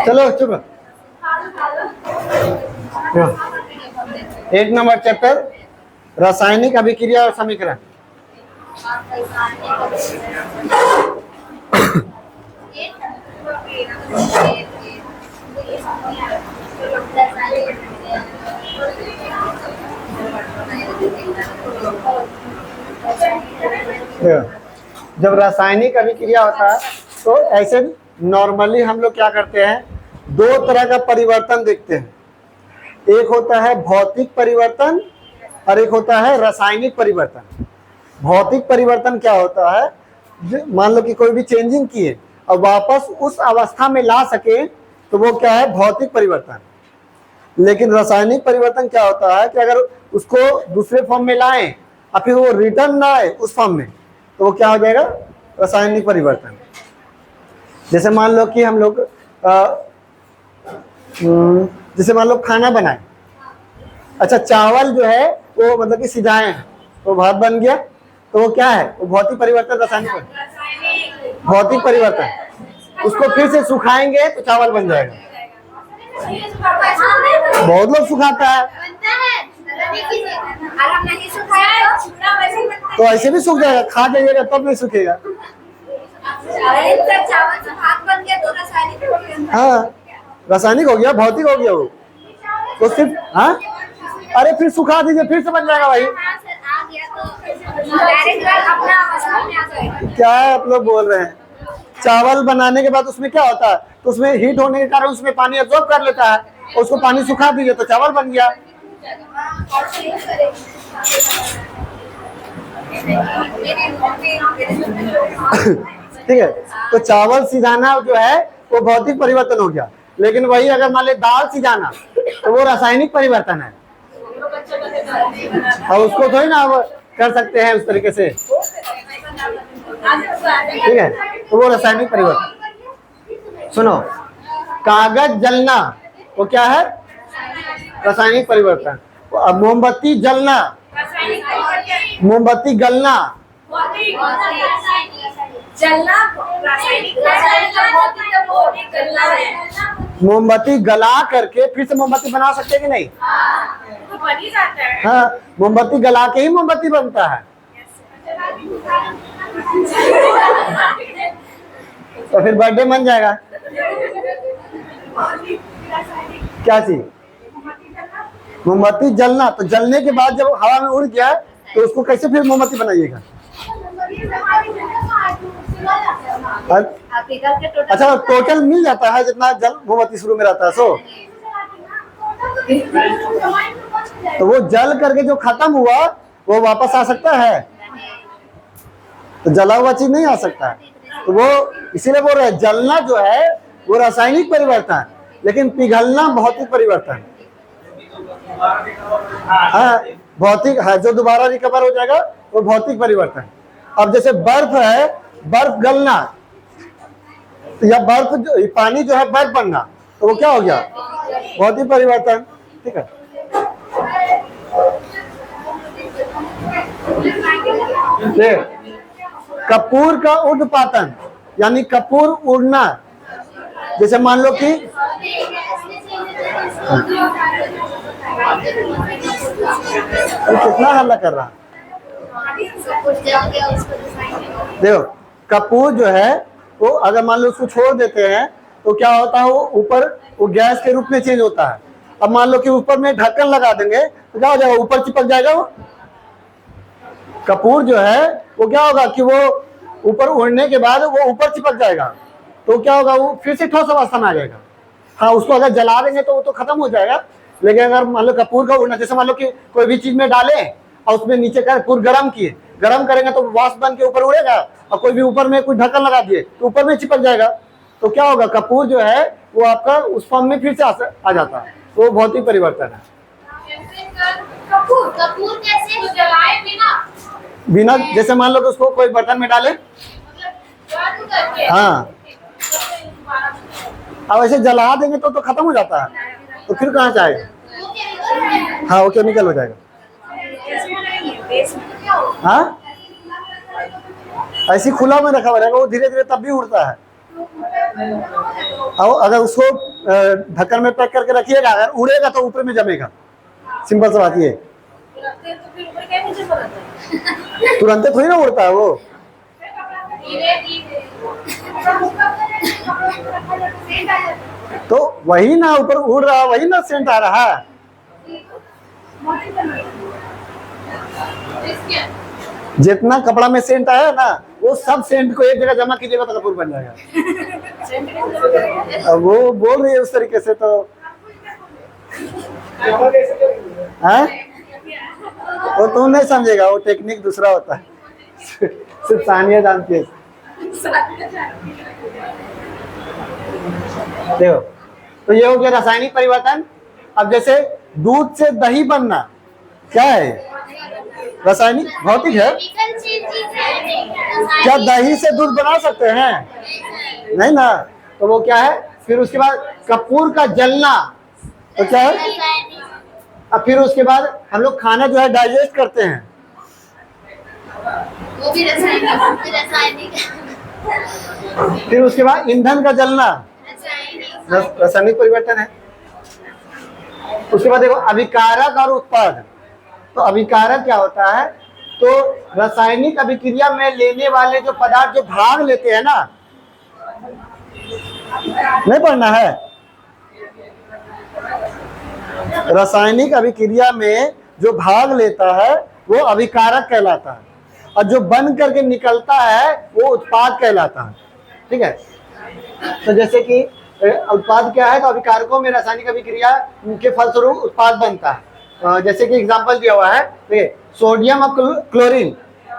चलो चुप। 1 number chapter रासायनिक अभिक्रिया और समीकरण। जब रासायनिक अभिक्रिया होता है तो ऐसे नॉर्मली हम लोग क्या करते हैं, 2 तरह का परिवर्तन देखते हैं। एक होता है भौतिक परिवर्तन और एक होता है रासायनिक परिवर्तन। भौतिक परिवर्तन क्या होता है, मान लो कि कोई भी चेंजिंग किए और वापस उस अवस्था में ला सके तो वो क्या है, भौतिक परिवर्तन। लेकिन रासायनिक परिवर्तन क्या होता है कि अगर उसको दूसरे फॉर्म में लाएं और फिर वो रिटर्न ना आए उस फॉर्म में, तो वो क्या हो जाएगा, रासायनिक परिवर्तन। जैसे मान लो कि हम लोग जैसे मान लो खाना बनाए, अच्छा चावल जो है वो मतलब कि सिजाए हैं तो भात बन गया, तो वो क्या है, वो भौतिक परिवर्तन, रासायनिक भौतिक परिवर्तन। उसको फिर से सुखाएंगे तो चावल बन जाएगा। बहुत लोग सुखाता है तो ऐसे भी सूख जाएगा, खा जाइएगा तब नहीं सूखेगा। हाँ रासायनिक हो गया, भौतिक हो गया वो तो सिर्फ। हाँ अरे फिर सुखा दीजिए फिर से बन जाएगा भाई। क्या आप लोग बोल रहे हैं, चावल बनाने के बाद उसमें क्या होता है, तो उसमें हीट होने के कारण उसमें पानी एब्जॉर्ब कर लेता है, और उसको पानी सुखा दीजिए तो चावल बन गया। ठीक है, तो चावल सिजाना जो है वो भौतिक परिवर्तन हो गया। लेकिन वही अगर मान ले दाल सिजाना तो वो रासायनिक परिवर्तन है, और उसको थोड़ी ना कर सकते हैं उस तरीके से। ठीक है, तो वो रासायनिक परिवर्तन। सुनो, कागज जलना वो क्या है, रासायनिक परिवर्तन। मोमबत्ती जलना, मोमबत्ती गलना, मोमबत्ती गला करके फिर से मोमबत्ती बना सकते हैं कि नहीं? हाँ, मोमबत्ती गला के ही मोमबत्ती बनता है। तो फिर बर्थडे बन जाएगा। क्या चीज, मोमबत्ती जलना, तो जलने के बाद जब हवा में उड़ गया तो उसको कैसे फिर मोमबत्ती बनाइएगा? अच्छा टोटल मिल जाता है जितना जल मोमबत्ती शुरू में रहता है सो, तो वो जल करके जो खत्म हुआ वो वापस आ सकता है? तो जला हुआ चीज नहीं आ सकता है। तो वो इसीलिए बोल रहे हैं जलना जो है वो रासायनिक परिवर्तन, लेकिन पिघलना भौतिक परिवर्तन। हाँ भौतिक है, जो दोबारा रिकवर हो जाएगा वो भौतिक परिवर्तन। अब जैसे बर्फ है, बर्फ गलना या बर्फ जो पानी जो है बर्फ बनना, तो वो क्या हो गया, भौतिक परिवर्तन। ठीक है, कपूर का उर्ध्वपातन यानी कपूर उड़ना। जैसे मान लो कि कितना हल्ला कर रहा, देखो कपूर जो है वो अगर मान लो उसको छोड़ देते हैं तो क्या होता है, वो ऊपर वो गैस के रूप में चेंज होता है। अब मान लो कि ऊपर में ढक्कन लगा देंगे तो क्या हो जाएगा, ऊपर चिपक जाएगा। वो कपूर जो है वो क्या होगा कि वो ऊपर उड़ने के बाद वो ऊपर चिपक जाएगा, तो क्या होगा, वो फिर से ठोस अवस्था में आ जाएगा। हाँ उसको अगर जला देंगे तो वो तो खत्म हो जाएगा, लेकिन अगर मान लो कपूर का उड़ना, जैसे मान लो कि कोई भी चीज में डाले और उसमें नीचे का कपूर गर्म किए, गर्म करेंगे तो वाष्प बन के ऊपर उड़ेगा, और कोई भी ऊपर में कोई ढक्कन लगा दिए तो ऊपर में चिपक जाएगा। तो क्या होगा, कपूर जो है वो आपका उस फॉर्म में फिर से आ जाता है, तो वो भौतिक परिवर्तन है। कपूर कैसे जलाए बिना? बिना, जैसे मान लो कि उसको कोई बर्तन में डाले, हाँ, अब ऐसे जला देंगे तो खत्म हो जाता है, तो फिर कहाँ से आएगा? हाँ, वो केमिकल हो जाएगा। हाँ, ऐसी खुला में रखा हुआ रहेगा, वो धीरे धीरे तब भी उड़ता है। और अगर उसको ढक्कन में पैक करके रखिएगा, अगर उड़ेगा तो ऊपर में जमेगा। सिंपल सा बात ये, तुरंत थोड़ी ना उड़ता है वो। तो वही ना ऊपर उड़ रहा, वही ना सेंट आ रहा है। जितना कपड़ा में सेंट आया ना, वो सब सेंट को एक जगह जमा कीजिएगा तो कपूर बन जाएगा। अब वो बोल रही है उस तरीके से, तो है वो तुम नहीं समझेगा, वो टेक्निक दूसरा होता है। सिर्फ सानिया जानती है। देखो, तो ये हो गया रासायनिक परिवर्तन। अब जैसे दूध से दही बनना, क्या है? रासायनिक, भौतिक है। क्या दही से दूध बना सकते हैं? नहीं ना, तो वो क्या है? फिर उसके बाद कपूर का जलना, तो क्या है? अब फिर उसके बाद हम लोग खाना जो है डाइजेस्ट करते हैं, वो भी रासायनिक। फिर उसके बाद ईंधन का जलना, रासायनिक परिवर्तन है। उसके बाद देखो अभिकारक और उत्पाद। तो अभिकारक क्या होता है? तो रासायनिक अभिक्रिया में लेने वाले जो पदार्थ जो भाग लेते हैं ना, नहीं पढ़ना है? रासायनिक अभिक्रिया में जो भाग लेता है वो अभिकारक कहलाता है, और जो बन करके निकलता है वो उत्पाद कहलाता है। ठीक है, तो जैसे कि उत्पाद क्या है? तो अभिकारकों में रासायनिक अभिक्रिया के फलस्वरूप उत्पाद बनता है। जैसे कि एग्जांपल दिया हुआ है, देखिए सोडियम और क्लोरीन।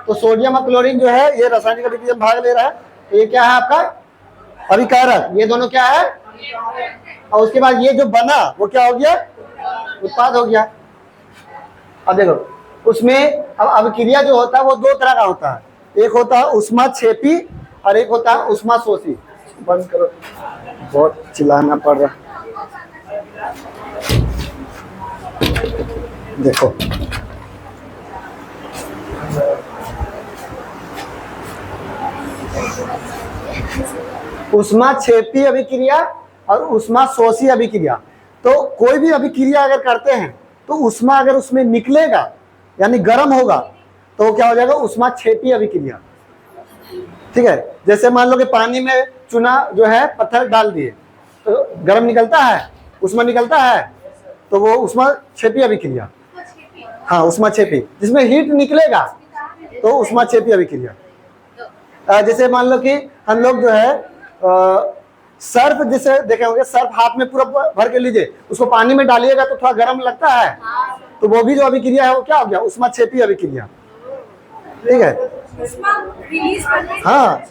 तो सोडियम और क्लोरीन जो है ये रासायनिक अभिक्रिया में भाग ले रहा है, तो ये क्या है आपका? अभिकारक। ये दोनों क्या है? और उसके बाद ये जो बना वो क्या हो गया? उत्पाद हो गया। अब देखो उसमें अब अभिक्रिया जो होता है वो दो तरह का होता है, एक होता है ऊष्माक्षेपी और एक होता है ऊष्माशोषी। बंद करो, बहुत चिल्लाना पड़ रहा। देखो ऊष्माक्षेपी अभिक्रिया और ऊष्माशोषी अभिक्रिया। तो कोई भी अभिक्रिया अगर करते हैं तो ऊष्मा अगर उसमें निकलेगा यानी गर्म होगा तो क्या हो जाएगा? ऊष्माक्षेपी अभिक्रिया। ठीक है, जैसे मान लो कि पानी में चूना जो है पत्थर डाल दिए तो गर्म निकलता है, ऊष्मा निकलता है, तो वो ऊष्माक्षेपी अभिक्रिया। हाँ, ऊष्माक्षेपी, जिसमें हीट निकलेगा तो ऊष्माक्षेपी अभिक्रिया। जैसे मान लो कि हम लोग जो है सर्फ, जैसे देखे होंगे, सर्फ हाथ में पूरा भर के लीजिए, उसको पानी में डालिएगा तो थोड़ा गर्म लगता है, तो वो भी जो अभिक्रिया है वो क्या हो गया? ऊष्माक्षेपी अभिक्रिया। ठीक है, हाँ,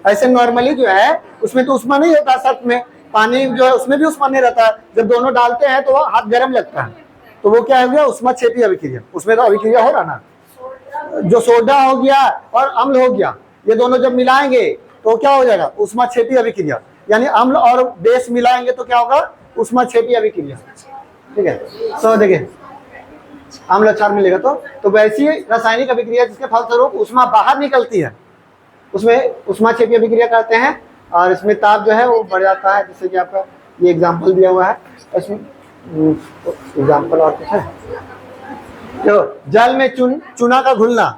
ऐसे नॉर्मली जो है उसमें तो ऊष्मा नहीं होता, सर्फ में पानी जो है उसमें भी ऊष्मा नहीं रहता। जब दोनों डालते हैं तो वो हाथ गर्म लगता है, तो वो क्या हो गया? ऊष्माक्षेपी अभिक्रिया। उसमें तो अभिक्रिया हो रहा ना, जो सोडा हो गया और अम्ल हो गया, ये दोनों जब मिलाएंगे तो क्या हो जाएगा? ऊष्माक्षेपी अभिक्रिया। यानी अम्ल और बेस मिलाएंगे तो क्या होगा? ऊष्माक्षेपी अभिक्रिया। ठीक है, तो देखिए अम्ल क्षार मिलेगा तो वैसी रासायनिक अभिक्रिया जिसके फलस्वरूप ऊष्मा बाहर निकलती है उसमें ऊष्माक्षेपी अभिक्रिया करते हैं, और इसमें ताप जो है वो बढ़ जाता है। जैसे कि आपका ये एग्जाम्पल दिया हुआ है, इसमें एग्जाम्पल और कुछ है? तो जल में चूना का घुलना,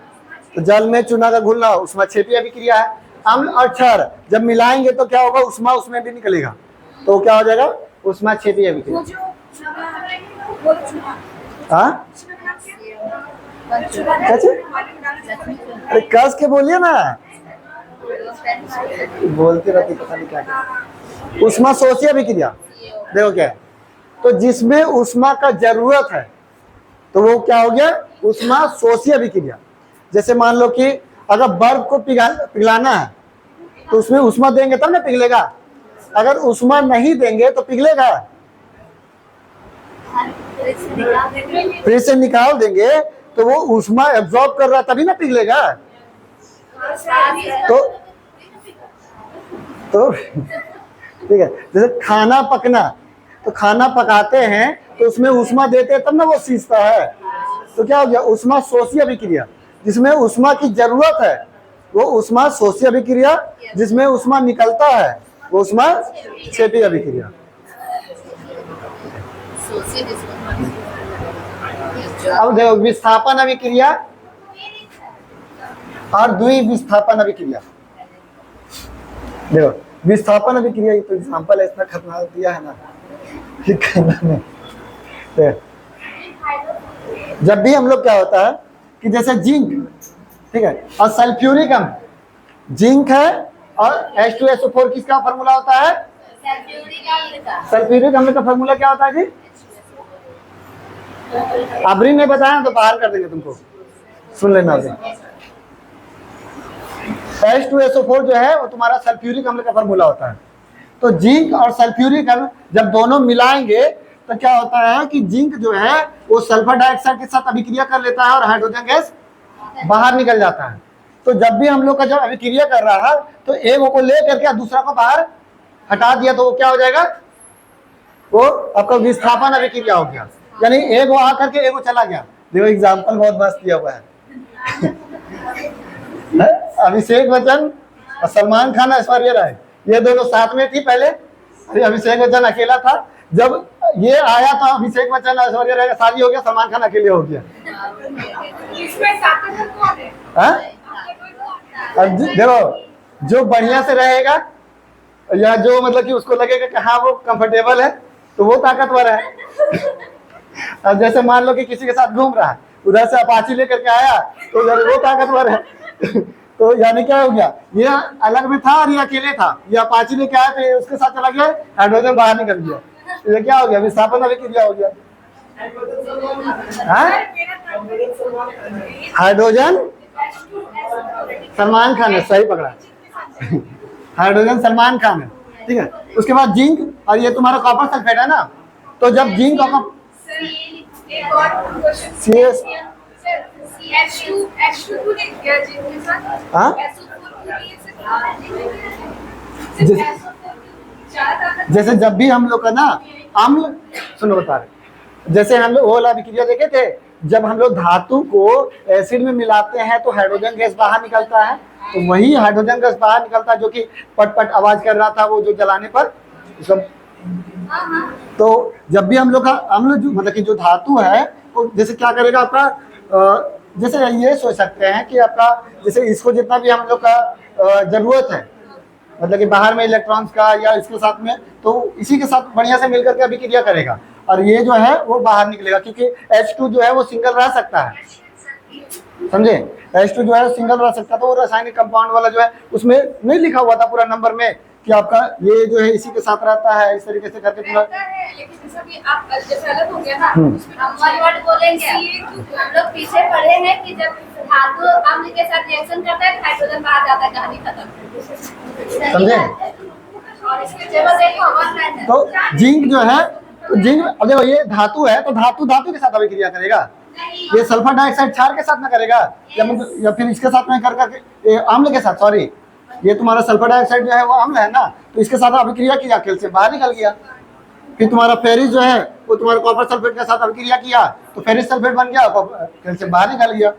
तो जल में चूना का घुलना ऊष्माक्षेपी अभिक्रिया है। अम्ल और क्षार जब मिलाएंगे तो क्या होगा? ऊष्मा उसमें भी निकलेगा, तो क्या हो जाएगा? ऊष्माक्षेपी अभिक्रिया। हाँ, अरे कस के बोलिए ना, बोलते रहती पता नहीं क्या। ऊष्माशोषी अभिक्रिया देखो क्या है, तो जिसमें ऊष्मा का जरूरत है तो वो क्या हो गया? ऊष्माशोषी अभिक्रिया। जैसे मान लो कि अगर बर्फ को पिघलाना है तो उसमें ऊष्मा देंगे तब ना पिघलेगा, अगर ऊष्मा नहीं देंगे तो पिघलेगा? फ्रिज से निकाल देंगे तो वो ऊष्मा एब्जॉर्ब कर रहा तभी ना पिघलेगा। तो ठीक है, जैसे खाना पकना, तो खाना पकाते हैं तो उसमें ऊष्मा देते हैं तब ना वो सीजता है। तो क्या हो गया, ऊष्मा शोषी अभिक्रिया। जिसमें ऊष्मा की जरूरत है वो ऊष्मा शोषी अभिक्रिया, जिसमें ऊष्मा निकलता है वो ऊष्मा क्षेपी अभिक्रिया। अब देखो विस्थापन अभिक्रिया और द्विविस्थापन अभिक्रिया। देखो विस्थापन अभिक्रिया, ये तो एग्जांपल है, इतना खतरनाक दिया है ना कि कहना नहीं। जब भी हम लोग क्या होता है कि जैसे जिंक, ठीक है, और सल्फ्यूरिक अम्ल, जिंक है और H2SO4 किसका फॉर्मूला होता है? सल्फ्यूरिक अम्ल का फॉर्मूला क्या होता है जी? अबरी ने बताया तो बाहर कर देंगे तुमको, सुन लेना अभी। H2SO4 जो है वो तुम्हारा सल्फ्यूरिक अम्ल का फॉर्मूला होता है। तो जिंक और सल्फ्यूरिक अम्ल जब दोनों मिलाएंगे तो क्या होता है कि जिंक जो है वो सल्फर डाइऑक्साइड के साथ अभिक्रिया कर लेता है और हाइड्रोजन गैस बाहर निकल जाता है। तो जब भी हम लोग का जब अभिक्रिया कर रहा है तो एक को ले करके दूसरा को बाहर हटा दिया तो वो क्या हो जाएगा, वो आपका विस्थापन अभिक्रिया हो गया। यानी एक वो आकर के एक वो चला गया। देखो एग्जाम्पल बहुत मस्त दिया हुआ है। अभिषेक बच्चन और सलमान खान, ऐश्वर्या राय, ये दोनों साथ में थी पहले। अभिषेक बच्चन अकेला था, जब ये आया तो अभिषेक बच्चन और ऐश्वर्या राय का शादी हो गया, सलमान खान अकेले हो गया। देखो जो बढ़िया से रहेगा या जो मतलब कि उसको लगेगा कि हाँ वो कंफर्टेबल है तो वो ताकतवर है। अब जैसे मान लो कि किसी के साथ घूम रहा है, उधर से अपाची लेकर के आया तो यार वो ताकतवर है। तो यानी क्या हो गया, ये अलग में था और ये अकेले था, ये अपाची लेके आया तो ये उसके साथ चला गया, हाइड्रोजन बाहर निकल गया। तो ये क्या हो गया, विस्थापन अभिक्रिया हो गया। हाइड्रोजन सलमान खान है, सही पकड़ा। हाइड्रोजन सलमान खान है, ठीक है। उसके बाद जिंक और ये तुम्हारा कॉपर सल्फेट है ना, तो जब जिंक और जैसे जब भी हम लोग का ना अम्ल, सुनो बता रहे, जैसे हम लोग वो वाला अभिक्रिया देखे थे, जब हम लोग धातु को एसिड में मिलाते हैं तो हाइड्रोजन गैस बाहर निकलता है। तो वही हाइड्रोजन गैस बाहर निकलता है जो कि पट पट आवाज कर रहा था वो जो जलाने पर सब। तो जब भी हम लोग का अम्ल मतलब कि जो धातु है वो जैसे क्या करेगा आपका, जैसे ये सोच सकते हैं कि आपका जैसे इसको जितना भी हम लोग का जरूरत है, मतलब कि बाहर में इलेक्ट्रॉन्स का या इसके साथ में, तो इसी के साथ बढ़िया से मिलकर के अभिक्रिया करेगा और ये जो है वो बाहर निकलेगा, क्योंकि H2 जो है वो सिंगल रह सकता है, समझे। H2 जो है सिंगल रह सकता है, तो वो रासायनिक कंपाउंड वाला जो है उसमें नहीं लिखा हुआ था पूरा नंबर में कि आपका ये जो है इसी के साथ रहता है, इस तरीके से करके पूरा। लेकिन जैसा कि आप जैसे अलग हो गया ना, उसमें हम वर्ड बोलेंगे। हम लोग पीछे पढ़े हैं कि जब धातु अम्ल के साथ रिएक्शन करता है हाइड्रोजन बाहर जाता है, कहानी खत्म, समझे। और इसके टेबल देखो 1 तो जिंक जो है, तो जिंक अब देखो ये धातु है तो धातु धातु के साथ अभिक्रिया करेगा, ये सल्फर डाइऑक्साइड क्षार के साथ में करेगा या फिर इसके साथ में कर करके अम्ल के साथ, सॉरी ये तुम्हारा सल्फर डाइऑक्साइड जो है वो अम्ल है ना, तो इसके साथ अभिक्रिया किया, कैल्शियम बाहर निकल गया। फिर तुम्हारा फेरिस जो है वो तुम्हारा कॉपर सल्फेट के साथ अभिक्रिया किया तो फेरिस सल्फेट बन गया, कैल्शियम बाहर निकल गया।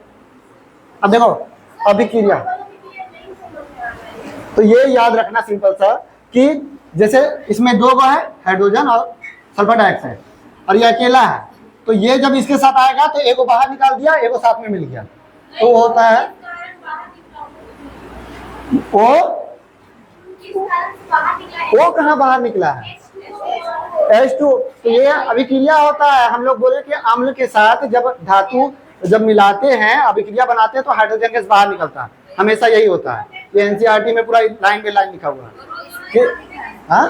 अब देखो अभिक्रिया, तो ये याद रखना सिंपल सा कि जैसे इसमें दो गो है हाइड्रोजन और सल्फर डाइऑक्साइड और ये अकेला है, तो ये जब इसके साथ आएगा तो एक को बाहर निकाल दिया, एक को साथ में मिल गया, तो होता है वो कहाँ बाहर निकला है, H2। तो ये अभिक्रिया होता है, हम लोग बोले कि अम्ल के साथ जब धातु जब मिलाते हैं अभिक्रिया बनाते हैं तो हाइड्रोजन गैस बाहर निकलता है, हमेशा यही होता है। ये NCERT में पूरा लाइन पे लाइन लिखा हुआ है। हाँ,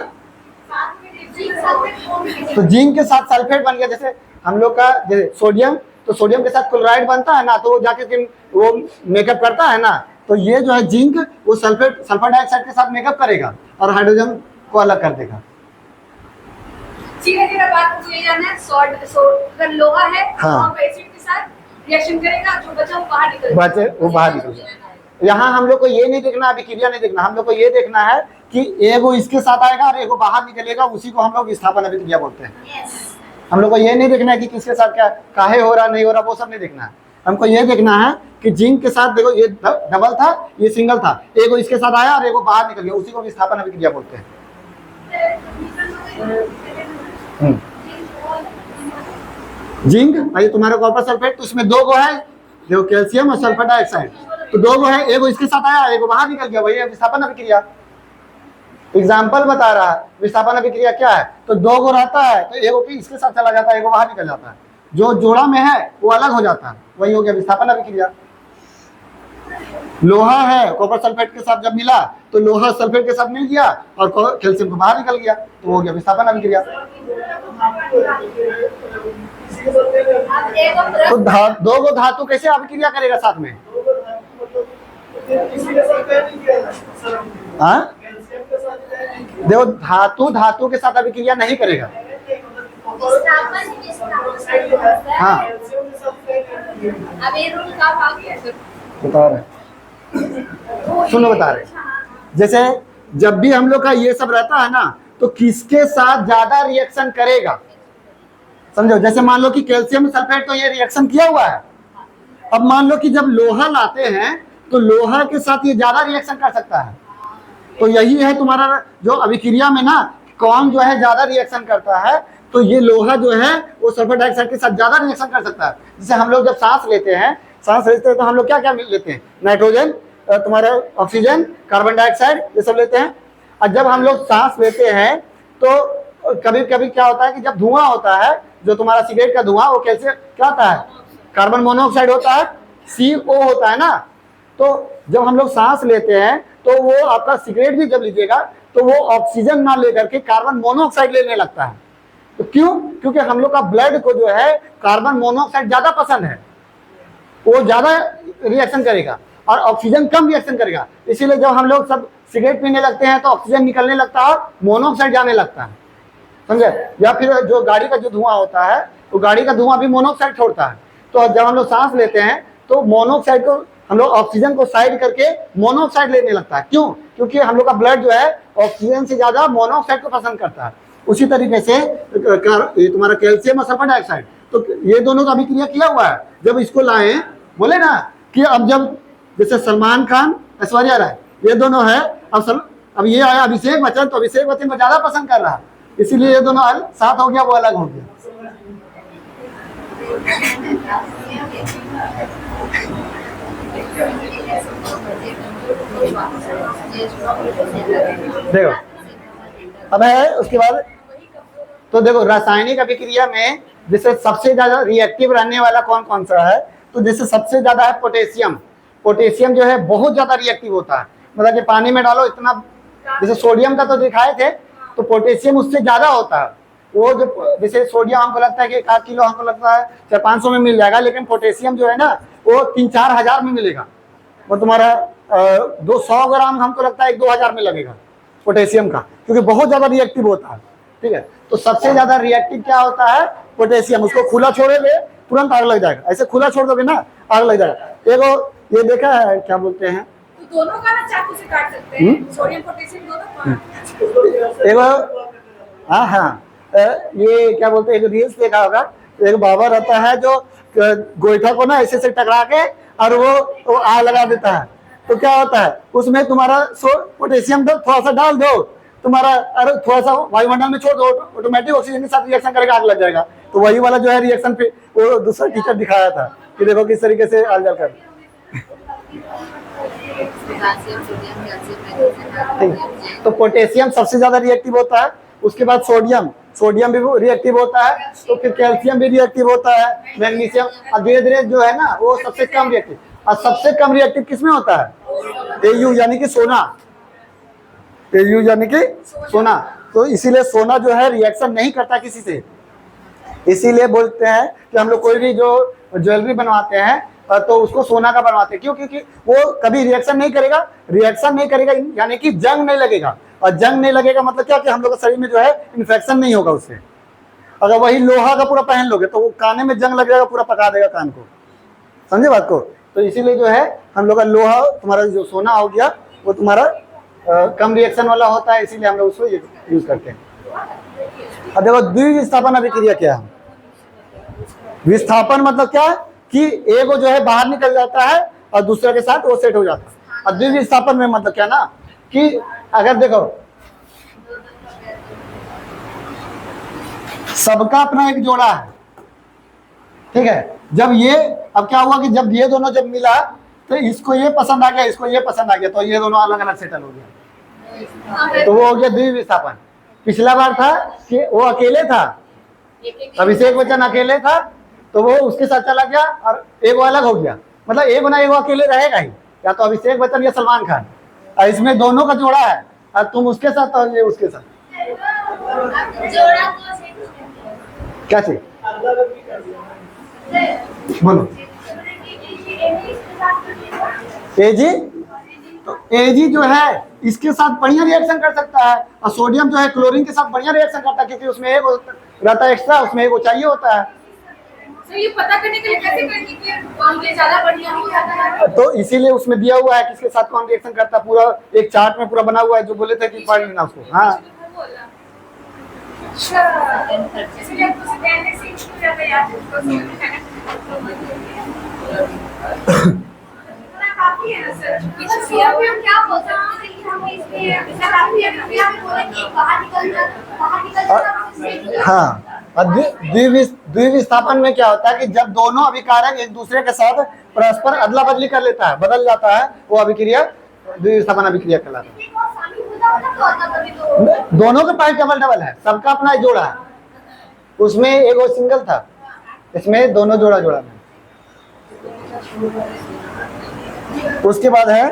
तो जिंक के साथ सल्फेट बन गया, जैसे हम लोग का जैसे सोडियम, तो सोडियम के साथ क्लोराइड बनता है ना, तो वो जाके वो मेकअप करता है ना, तो ये जो है जिंक वो सल्फर डाइऑक्साइड के साथ मेकअप करेगा और हाइड्रोजन को अलग कर देगा। धीरे धीरे बात मुझे जाना है, लोहा है, हाँ, एसिड के साथ रिएक्शन करेगा, जो बचा वो बाहर निकल बचे वो बाहर निकल जाए। यहाँ हम लोग को ये नहीं देखना, अभिक्रिया नहीं देखना, हम लोग को ये देखना है कि एगो इसके साथ आएगा और एगो बाहर निकलेगा, उसी को हम लोग विस्थापन अभिक्रिया बोलते हैं। हम लोग को ये नहीं देखना है कि किसके साथ क्या काहे हो रहा नहीं हो रहा, वो सब नहीं देखना है। हमको ये देखना है कि जिंक के साथ देखो ये डबल था, ये सिंगल था, एगो इसके साथ आया और एगो बाहर निकल गया, उसी को विस्थापन अभिक्रिया बोलते हैं। जिंक भाई तुम्हारा कॉपर सल्फेट, तो इसमें दो गो है, देखो कैल्शियम और सल्फर डाइऑक्साइड, तो दो गो है, एगो इसके साथ आया एगो बाहर निकल गया, वही है विस्थापन अभिक्रिया। एग्जाम्पल बता रहा है विस्थापन अभिक्रिया क्या है, तो दो गो रहता है तो एगो की इसके साथ चला जाता है, एगो बाहर निकल जाता है, जो जोड़ा में है वो अलग हो जाता है, वही हो गया विस्थापन अभिक्रिया। लोहा है कॉपर सल्फेट के साथ जब मिला तो लोहा सल्फेट के साथ मिल गया और कैल्शियम को बाहर निकल गया, तो हो गया विस्थापन अभिक्रिया। तो दो गो धातु कैसे अभिक्रिया करेगा साथ में? हाँ देखो धातु धातु के साथ अभिक्रिया नहीं करेगा। हाँ अब ये रूल कब आ गया सर? बता रहे सुनो, बता रहे जैसे जब भी हम लोग का ये सब रहता है ना, तो किसके साथ ज्यादा रिएक्शन करेगा, समझो। जैसे मान लो कि कैल्शियम सल्फेट तो ये रिएक्शन किया हुआ है, अब मान लो कि जब लोहा लाते हैं तो लोहा के साथ ये ज्यादा रिएक्शन कर सकता है, तो यही है तुम्हारा जो अभिक्रिया में ना कौन जो है ज्यादा रिएक्शन करता है, तो ये लोहा जो है वो सल्फर डाइऑक्साइड के साथ ज्यादा रिएक्शन कर सकता है। जैसे हम लोग जब सांस लेते हैं तो हम लोग क्या क्या लेते हैं, नाइट्रोजन, तुम्हारा ऑक्सीजन, कार्बन डाइऑक्साइड, ये सब लेते हैं। और जब हम लोग सांस लेते हैं तो कभी कभी क्या होता है कि जब धुआं होता है, जो तुम्हारा सिगरेट का धुआं, वो कैसे क्या होता है, कार्बन मोनोऑक्साइड होता है, CO होता है ना। तो जब हम लोग सांस लेते हैं तो वो आपका सिगरेट भी जब लीजिएगा तो वो ऑक्सीजन ना लेकर के कार्बन मोनोऑक्साइड लेने लगता है। तो क्यों? क्योंकि हम लोग का ब्लड को जो है कार्बन मोनोऑक्साइड ज्यादा पसंद है, वो ज्यादा रिएक्शन करेगा और ऑक्सीजन कम रिएक्शन करेगा। इसीलिए जब हम लोग सब सिगरेट पीने लगते हैं तो ऑक्सीजन निकलने लगता है और मोनोऑक्साइड जाने लगता है, समझे। या फिर जो गाड़ी का जो धुआं होता है, तो गाड़ी का धुआं भी मोनोऑक्साइड छोड़ता है। तो जब हम लोग सांस लेते हैं तो मोनोऑक्साइड को हम लोग ऑक्सीजन को साइड करके मोनोऑक्साइड लेने लगता है। क्यों? क्योंकि हम लोग का ब्लड जो है ऑक्सीजन से ज्यादा मोनोऑक्साइड को पसंद करता है। उसी तरीके से तुम्हारा कैल्शियम और सल्फर डाइऑक्साइड, तो ये दोनों का अभिक्रिया किया हुआ है। जब इसको लाए, बोले ना कि अब जब जैसे सलमान खान, ऐश्वर्या राय, ये दोनों है, अब ये आया अभिषेक बच्चन, तो अभिषेक बच्चन को ज्यादा पसंद कर रहा है, इसीलिए ये दोनों साथ हो गया, वो अलग हो गया। देखो अब है उसके बाद, तो देखो रासायनिक अभिक्रिया में जैसे सबसे ज्यादा रिएक्टिव रहने वाला कौन कौन सा है, तो जैसे सबसे ज्यादा है पोटेशियम। पोटेशियम जो है बहुत ज्यादा रिएक्टिव होता है, मतलब कि पानी में डालो इतना, जैसे सोडियम का तो दिखाए थे, तो पोटेशियम उससे ज्यादा होता है। वो जो जैसे सोडियम हमको लगता है कि 1 किलो हमको लगता है 400-500 में मिल जाएगा, लेकिन पोटेशियम जो है ना वो 3-4 हजार में मिलेगा। वो तुम्हारा 200 ग्राम हमको लगता है 1-2 हजार में लगेगा पोटेशियम का, क्योंकि बहुत ज्यादा रिएक्टिव होता है। ठीक है, तो सबसे ज्यादा रिएक्टिव क्या होता है, पोटेशियम। उसको खुला छोड़ोगे तुरंत आग लग जाएगा, ऐसे खुला छोड़ दोगे ना आग लग जाएगा। एगो ये देखा है क्या बोलते हैं, तो दोनों का ना चाकू से काट सकते हैं, सोडियम पोटेशियम दोनों। एगो हाँ ये क्या बोलते हैं, एक रील्स देखा होगा, एक बाबा रहता है जो गोईठा को ना ऐसे से टकरा के और वो आग लगा देता है। तो क्या होता है उसमें तुम्हारा पोटेशियम तो थोड़ा सा डाल दो, तुम्हारा अरे थोड़ा सा वायुमंडल में छोड़ दो, ऑटोमेटिक ऑक्सीजन के साथ रिएक्शन करेगा, आग लग जाएगा। तो वही वाला जो है रिएक्शन पे वो दूसरा टीचर दिखाया था कि देखो किस तरीके से आग जल कर। तो पोटेशियम सबसे ज्यादा रिएक्टिव होता है, उसके बाद सोडियम भी रिएक्टिव होता है, तो फिर कैल्शियम भी रिएक्टिव होता है, मैग्नीशियम, और धीरे धीरे जो है ना वो सबसे कम रिएक्टिव। और सबसे कम रिएक्टिव किसमें होता है, Au यानी कि सोना, Au यानी कि सोना। तो इसीलिए सोना जो है रिएक्शन नहीं करता किसी से, इसीलिए बोलते हैं कि हम लोग कोई भी जो ज्वेलरी बनवाते हैं तो उसको सोना का बनवाते हैं। क्यों? क्योंकि वो कभी रिएक्शन नहीं करेगा, यानी कि जंग नहीं लगेगा। और जंग नहीं लगेगा मतलब क्या कि हम लोग के शरीर में जो है इन्फेक्शन नहीं होगा उससे। अगर वही लोहा का पूरा पहन लोगे तो वो काने में जंग लग जाएगा, पूरा पका देगा कान को। समझे बात को। तो इसीलिए जो है हम लोग का लोहा, तुम्हारा जो सोना हो गया वो तुम्हारा कम रिएक्शन वाला होता है, इसीलिए हम लोग उसको यूज करते हैं। अब देखो द्विविस्थापन अभिक्रिया क्या है। विस्थापन मतलब क्या कि एक जो है बाहर निकल जाता है और दूसरे के साथ वो सेट हो जाता है। और द्विविस्थापन में मतलब क्या ना कि अगर देखो सबका अपना एक जोड़ा है, ठीक है। जब ये, अब क्या हुआ कि जब ये दोनों जब मिला तो इसको ये पसंद आ गया, इसको ये पसंद आ गया, तो ये दोनों अलग अलग सेटल हो गया, तो वो हो गया द्विविस्थापन। पिछला बार था कि वो अकेले था, अभिषेक बच्चन अकेले था तो वो उसके साथ चला गया और एक वो अलग हो गया, मतलब एक ना एक वो अकेले रहेगा ही, या तो अभिषेक बच्चन या सलमान खान। और इसमें दोनों का जोड़ा है और तुम उसके साथ और ये उसके साथ। क्या चीज बोलो। एजी, तो एजी जो है इसके साथ बढ़िया रिएक्शन कर सकता है, और सोडियम जो है क्लोरीन के साथ बढ़िया रिएक्शन करता है, क्योंकि उसमें एक रहता है एक्स्ट्रा, उसमें एक वो चाहिए होता है। तो ये पता करने के लिए कैसे करेंगे कि कौन के ज्यादा बढ़िया हो जाता है? तो इसीलिए उसमें दिया हुआ है किसके साथ कौन रिएक्शन करता है, पूरा एक चार्ट में पूरा बना हुआ है, जो बोले थे कि पढ़ लेना उसको। हाँ इसलिए कुछ कहने से क्यों ज्यादा याद काफी है ना सर। हम क्या बोल सकते हैं कि हमें इसमें ऐसा काफी है ना, हम बोलेंगे बाहर निकल हाँ। और द्विविस्थापन में क्या होता है कि जब दोनों अभिकारक एक दूसरे के साथ परस्पर अदला बदली कर लेता है, बदल जाता है, वो अभिक्रिया द्विविस्थापन अभिक्रिया कहलाता है। दोनों के पास डबल डबल है, सबका अपना जोड़ा है, उसमें एक वो सिंगल था, इसमें दोनों जोड़ा जोड़ा है। उसके बाद है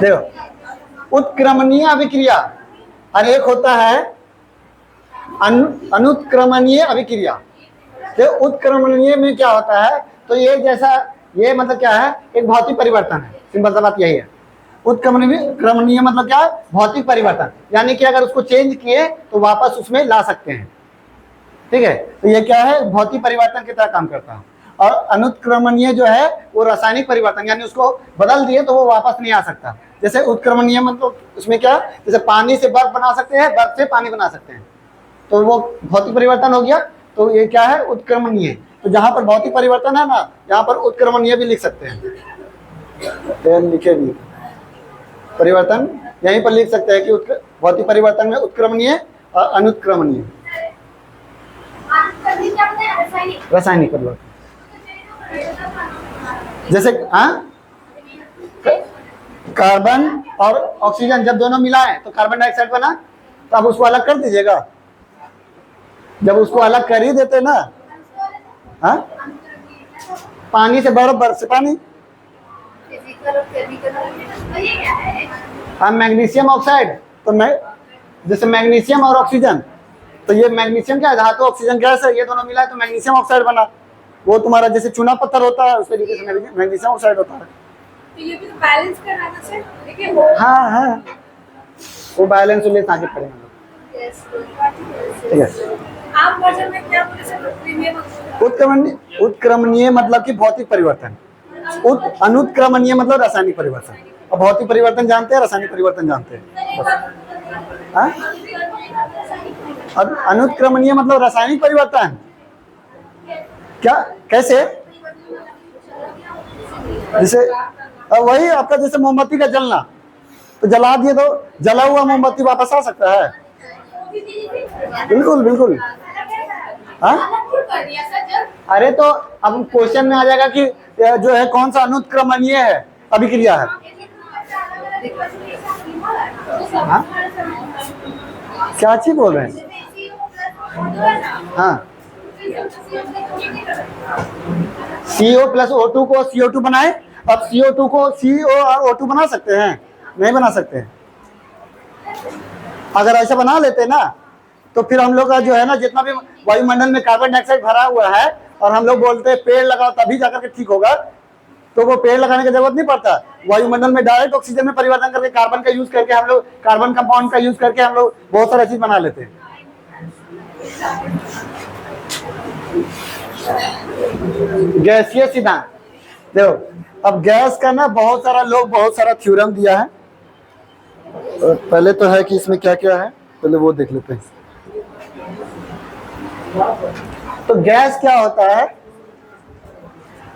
देखो उत्क्रमणीय अभिक्रिया और एक होता है अनुत्क्रमणीय अभिक्रिया। तो उत्क्रमणीय में क्या होता है, तो ये जैसा ये मतलब क्या है, एक भौतिक परिवर्तन है, सिंपल सा बात यही है। उत्क्रमणीय मतलब क्या है, भौतिक परिवर्तन, यानी कि अगर उसको चेंज किए तो वापस उसमें ला सकते हैं, ठीक है। तो ये क्या है, भौतिक परिवर्तन की तरह काम करता है। और अनुत्क्रमणीय जो है वो रासायनिक परिवर्तन, यानी उसको बदल दिए तो वो वापस नहीं आ सकता। जैसे उत्क्रमणीय मतलब उसमें क्या, जैसे पानी से बर्फ बना सकते हैं, बर्फ से पानी बना सकते हैं, तो वो भौतिक परिवर्तन हो गया। तो ये क्या है, उत्क्रमणीय। तो जहां पर भौतिक परिवर्तन है ना, यहाँ पर उत्क्रमणीय भी लिख सकते हैं, तो लिखे भी परिवर्तन यहीं पर लिख सकते हैं कि भौतिक परिवर्तन में उत्क्रमणीय और अनुत्क्रमणीय। रासायनिक परिवर्तन जैसे कार्बन और ऑक्सीजन जब दोनों मिलाए तो कार्बन डाइऑक्साइड बना, तो अब उसको अलग कर दीजिएगा। जब उसको अलग कर ही देते ना, हाँ, पानी से बर्फ, बर्फ से पानी। हाँ, मैग्नीशियम ऑक्साइड, तो जैसे मैग्नीशियम और ऑक्सीजन, तो ये मैग्नीशियम क्या है, धातु, ऑक्सीजन गैस है, ये दोनों मिला है तो मैग्नीशियम ऑक्साइड बना। वो तुम्हारा जैसे चूना पत्थर होता है उस तरीके से मैग्नीशियम ऑक्साइड होता है। तो ये भी तो बैलेंस करना था सर, देखिए वो हाँ हाँ, वो बैलेंस ले आगे पड़ेगा। ठीक है। आप वर्जन में क्या बोले सर, प्रीमियम उत्क्रमणीय मतलब कि भौतिक परिवर्तन, अनुत्क्रमणीय मतलब रासायनिक परिवर्तन। और भौतिक परिवर्तन जानते हैं, रासायनिक परिवर्तन जानते हैं। हाँ, और अनुत्क्रमणीय मतलब रासायनिक परिवर्तन क्या, कैसे, जैसे वही आपका जैसे मोमबत्ती का जलना, तो जला दिए तो जला हुआ मोमबत्ती वापस आ सकता है। बिल्कुल बिल्कुल। हाँ, अरे तो अब क्वेश्चन में आ जाएगा कि जो है कौन सा अनुत्क्रमणीय है अभिक्रिया है। हाँ, क्या चीज बोल रहे हैं। हाँ, CO प्लस O2 को CO2 बनाए, अब CO2 को CO और O2 बना सकते हैं, नहीं बना सकते हैं। अगर ऐसा बना लेते ना तो फिर हम लोग का जो है ना, जितना भी वायुमंडल में कार्बन डाइऑक्साइड भरा हुआ है और हम लोग बोलते हैं पेड़ लगाओ तभी जाकर के ठीक होगा, तो वो पेड़ लगाने की जरूरत नहीं पड़ता। वायुमंडल में डायरेक्ट ऑक्सीजन में परिवर्तन करके कार्बन का यूज करके हम लोग, कार्बन कंपाउंड का यूज करके हम लोग बहुत सारा चीज बना लेते हैं। गैसीय सिद्धांत देखो, अब गैस का ना बहुत सारा लोग बहुत सारा थ्योरम दिया है। पहले तो है कि इसमें क्या क्या है, पहले वो देख लेते हैं। तो गैस क्या होता है?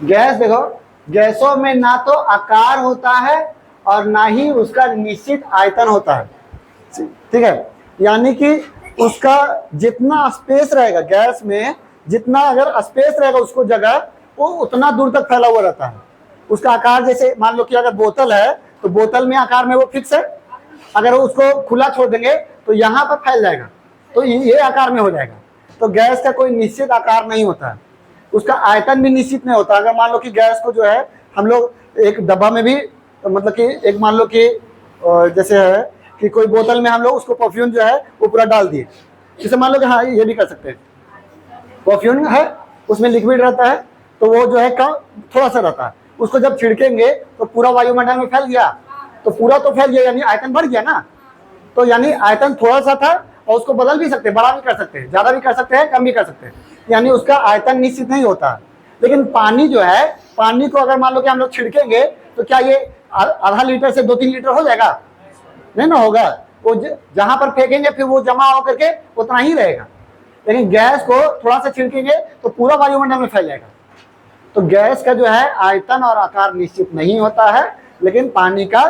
गैस देखो, गैसों में ना तो आकार होता है और ना ही उसका निश्चित आयतन होता है, ठीक है। यानी कि उसका जितना स्पेस रहेगा गैस में, जितना अगर स्पेस रहेगा उसको जगह, वो उतना दूर तक फैला हुआ रहता है। उसका आकार जैसे मान लो कि अगर बोतल है तो बोतल में आकार में वो फिक्स है, अगर उसको खुला छोड़ देंगे तो यहाँ पर फैल जाएगा, तो ये आकार में हो जाएगा। तो गैस का कोई निश्चित आकार नहीं होता है, उसका आयतन भी निश्चित नहीं होता। अगर मान लो कि गैस को जो है हम लोग एक डब्बा में भी, मतलब कि एक मान लो कि जैसे है कि कोई बोतल में हम लोग उसको परफ्यूम जो है वो पूरा डाल दिए, जैसे मान लो कि हाँ ये भी कर सकते हैं, परफ्यूम है उसमें लिक्विड रहता है तो वो जो है कम थोड़ा सा रहता है, उसको जब छिड़केंगे तो पूरा वायुमंडल में फैल गया, तो पूरा तो फैल गया, यानी आयतन बढ़ गया ना। तो यानी आयतन थोड़ा सा था और उसको बदल भी सकते हैं, बड़ा भी कर सकते हैं, ज्यादा भी कर सकते हैं, कम भी कर सकते हैं, यानी उसका आयतन निश्चित नहीं होता। लेकिन पानी जो है, पानी को अगर मान लो कि हम लोग छिड़केंगे तो क्या ये आधा लीटर से 2-3 लीटर हो जाएगा? नहीं ना होगा, वो जहां पर फेंकेंगे फिर वो जमा होकर के उतना ही रहेगा। लेकिन गैस को थोड़ा सा छिड़केंगे तो पूरा वायुमंडल में फैल जाएगा। तो गैस का जो है आयतन और आकार निश्चित नहीं होता है, लेकिन पानी का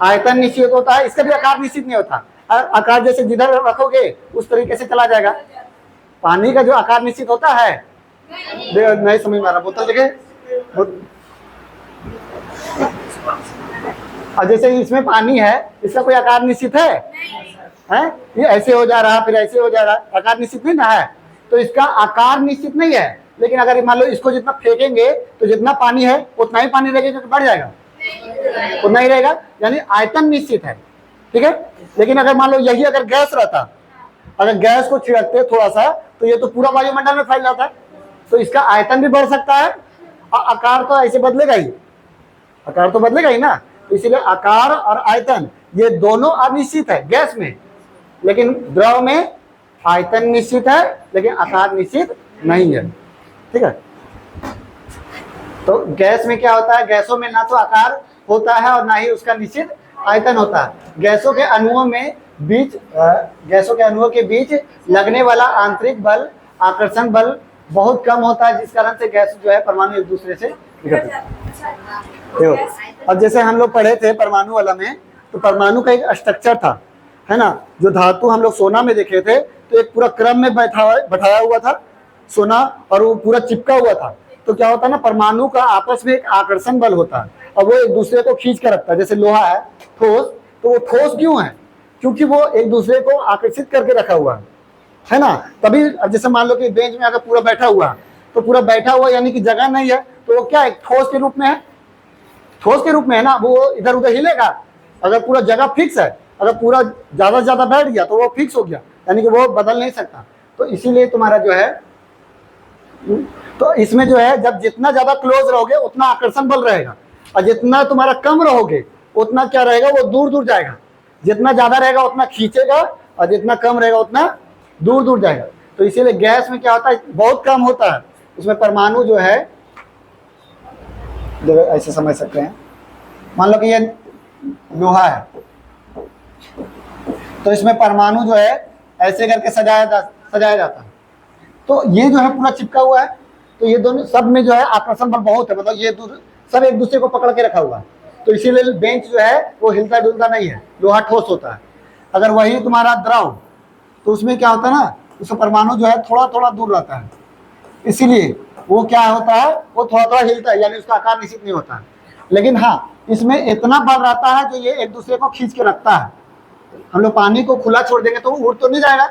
आयतन निश्चित होता है, इसका भी आकार निश्चित नहीं होता। आकार जैसे जिधर रखोगे उस तरीके से चला जाएगा। पानी का जो आकार निश्चित होता है, नहीं समझ में आ रहा, बोतल देखे, और जैसे इसमें पानी है, इसका कोई आकार निश्चित है? ये ऐसे हो जा रहा, फिर ऐसे हो जा रहा, आकार निश्चित नहीं ना है। तो इसका आकार निश्चित नहीं है, लेकिन अगर मान लो इसको जितना फेंकेंगे तो जितना पानी है उतना ही पानी रहेगा, जो बढ़ जाएगा उतना ही रहेगा, यानी आयतन निश्चित है, ठीक है। लेकिन अगर मान लो यही अगर गैस रहता, अगर गैस को छिड़कते थोड़ा सा तो ये तो पूरा वायुमंडल में फैल जाता है, तो इसका आयतन भी बढ़ सकता है और आकार तो ऐसे बदलेगा ही, आकार तो बदलेगा ही ना। तो इसीलिए आकार और आयतन ये दोनों अनिश्चित है गैस में, लेकिन द्रव में आयतन निश्चित है लेकिन आकार निश्चित नहीं है, ठीक है। तो गैस में क्या होता है? गैसों में ना तो आकार होता है और ना ही उसका निश्चित आयतन होता है। गैसों के अणुओं के बीच लगने वाला आंतरिक बल, आकर्षण बल बहुत कम होता है, जिस कारण से गैस जो है परमाणु एक दूसरे से निकलते हैं। देखो, अब जैसे हम लोग पढ़े थे परमाणु वाला में, तो परमाणु का एक स्ट्रक्चर था, है ना। जो धातु हम लोग सोना में देखे थे, तो एक पूरा क्रम में बैठाया हुआ था सोना, और वो पूरा चिपका हुआ था। तो क्या होता है ना, परमाणु का आपस में एक आकर्षण बल होता है और वो एक दूसरे को खींच कर रखता है। जैसे लोहा है ठोस, तो वो ठोस क्यों है? क्योंकि वो एक दूसरे को आकर्षित करके रखा हुआ है ना। तभी अब जैसे मान लो कि बेंच में अगर पूरा बैठा हुआ, तो पूरा बैठा हुआ यानी कि जगह नहीं है, तो वो क्या एक ठोस के रूप में है, ठोस के रूप में है ना, वो इधर उधर हिलेगा। अगर पूरा जगह फिक्स है, अगर पूरा ज्यादा से ज्यादा बैठ गया तो वो फिक्स हो गया, यानी कि वो बदल नहीं सकता। तो इसीलिए तुम्हारा जो है, तो इसमें जो है जब जितना ज्यादा क्लोज रहोगे उतना आकर्षण बल रहेगा, और जितना तुम्हारा कम रहोगे उतना क्या रहेगा, वो दूर दूर जाएगा। जितना ज्यादा रहेगा उतना खींचेगा और जितना कम रहेगा उतना दूर दूर जाएगा। तो इसीलिए गैस में क्या होता है, बहुत कम होता है, उसमें परमाणु जो है, ऐसे समझ सकते हैं, मान लो कि ये लोहा है, तो इसमें परमाणु जो है ऐसे करके सजाया जाता है। तो ये जो है पूरा चिपका हुआ है, तो ये दोनों सब में जो है आकर्षण बल बहुत है, मतलब ये सब एक दूसरे को पकड़ के रखा हुआ है। तो इसीलिए बेंच जो है वो हिलता डुलता नहीं है, लोहा ठोस होता है। अगर वही तुम्हारा द्रव, तो उसमें क्या होता है ना, उसका परमाणु जो है थोड़ा थोड़ा दूर रहता है, इसीलिए वो क्या होता है, वो थोड़ा थोड़ा हिलता है, यानी उसका आकार निश्चित नहीं होता है। लेकिन हाँ, इसमें इतना बल रहता है जो ये एक दूसरे को खींच के रखता है। हम लोग पानी को खुला छोड़ देंगे तो उड़ तो नहीं जाएगा,